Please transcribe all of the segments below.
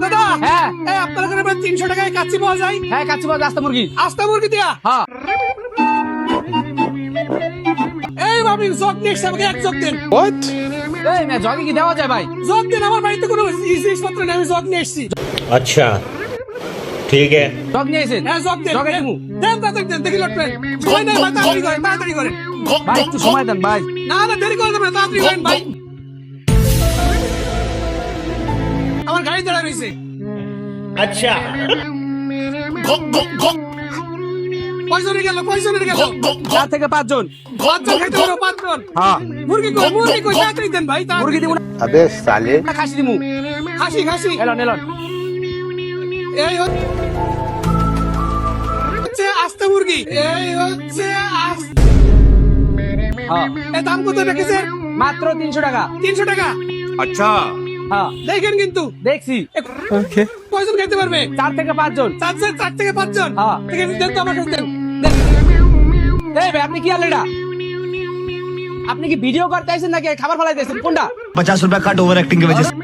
দাদা হ্যাঁ আপনার কাছে 300 টাকায় কাচ্চি পাওয়া যায়? হ্যাঁ কাচ্চি পাওয়া যায়, আস্তা মুরগি। আস্তা মুরগি দিয়া? হ্যাঁ এই ভাবি জগ নিয়ে এসে আমাকে এক জগ দেন। এই মেয়ে জগে কি দেওয়া যায় ভাই? জগ দেন, আমার বাড়িতে কোনো জিনিসপত্র নেই, আমি জগ নিয়ে এসেছি। अच्छा ठीक है। জগ নিয়ে এসেছেন? হ্যাঁ জগ দেন। জগে দিমু। দেন তাড়াতাড়ি দেন, দেখি লটবেন। সময় নেই ভাই, তাড়াতাড়ি করেন, তাড়াতাড়ি করেন। ভাই একটু সময় দেন ভাই। না না দেরি করে দেবেন, তাড়াতাড়ি করেন ভাই। আমার গাড়ি দাঁড়া রয়েছে। अच्छा কয়জনের গেল, কয়জনের গেল? 4 থেকে 5 জন। 5 জন খাইতে পারো, 5 জন। হ্যাঁ মুরগি কই, মুরগি কই, তাড়াতাড়ি দেন ভাই, তাড়াতাড়ি। মুরগি দিব না, अबे साले খাসি দিমু। খাসি, খাসি। Elon Elon. এই হচ্ছে আস্তা মুরগি, এই হচ্ছে হ্যাঁ এই দাম কত রেখেছেন? মাত্র 300 টাকা। 300 টাকা। হ্যাঁ দেখেন কিন্তু দেখছি। কয়জন খাইতে পারবে? 4 থেকে 5 জন। 4 থেকে 5 জন। হ্যাঁ। ঠিক আছে দেন তো আমার কাছে দেন। দেন। এই ভাই আপনি কি আলেন এটা? আপনি কি ভিডিও করতে আইছেন নাকি খাবার ফলাইতেছেন, কোনটা? 50 रुपया कट ओवर एक्टिंग की वजह से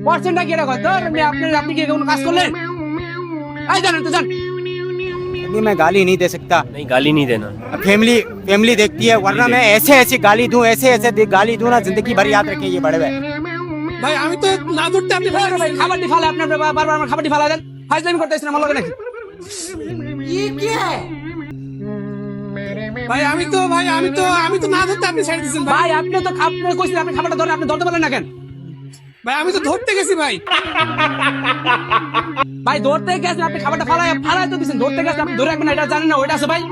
পার্সেন্টটা কি এটা কত? আপনি কি কোনো কাজ করলেন? এই জানেন তো জান। अभी मैं गाली नहीं दे सकता। नहीं गाली नहीं देना। फैमिली फैमिली देखती है, वरना मैं ऐसे ऐसी गाली दूं, ऐसे ऐसे गाली दूं ना, जिंदगी भर याद रखें ये बड़े भाई। ভাই আমি তো না ধরতে আপনি ফেলে ভাই গেছেন। খাবারটি ফালে, আপনি বারবার আমার খাবারটি ফালা দেন। ফাইজলামি করতেছেন আমার লগে নাকি? ভাই আমি তো না ধরতে আপনি ছেড়ে দিয়েছেন ভাই। ভাই আপনি তো আপনি কইছেন আপনি খাবারটা ধরেন, আপনি ধরতে পারলেন না কেন? ভাই আমি তো ধরতে গেছি ভাই। ভাই ধরতে গেছেন, আপনি খাবারটা ফালাই তো দিছেন, ধরতে গেছেন আপনি ধরে রাখবেন না, এটা জানেন না? ওইটা আছে ভাই।